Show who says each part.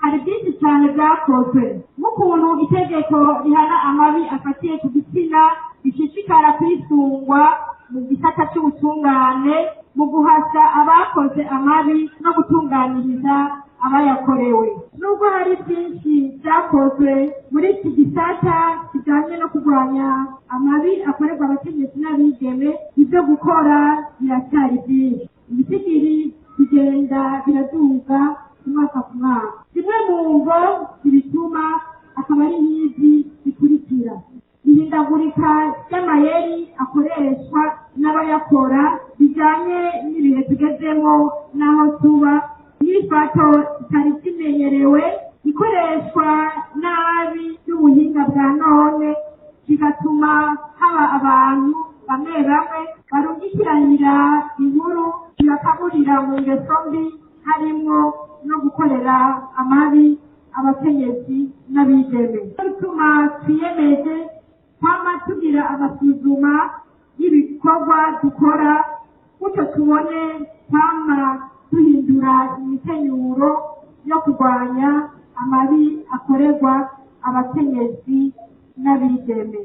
Speaker 1: hari byinshi cyane byakozwe nk'ukuntu itegeko rihana amabi afatiye ku gitsina rishishikara kwisungwa mu gisata cy'ubutungane mu guhashya abakoze amabi no gutunganiriza abayakorewe. Nubwo hari byinshi byakozwe muri iki gisata kijyanye no kurwanya amabi akorerwa abakenyezi n'abigeme, ibyo gukora biracyari byinshi. Ibitigiri bigenda biraduga umwaka ku mwaka. Zimwe mu mvo zibituma akaba ari nk'izi zikurikira: ihindagurika ry'amayeri akoreshwa n'abayakora bijyanye n'ibihe tugezemo n'aho tuba, imyifato itari kimenyerewe, ikoreshwa nabi y'ubuhinga bwa none, bigatuma haba abantu bamwe bamwe barungikiranira inkuru zibakaburira mu ngeso mbi, harimo no gukorera amabi abakenyezi n'abigeme. Bituma twiyemeje kwama tugira amasuzuma y'ibikorwa dukora, gutyo tubone kwama duhindura imikenyuro yo kurwanya amabi akorerwa abakenyezi n'abigeme.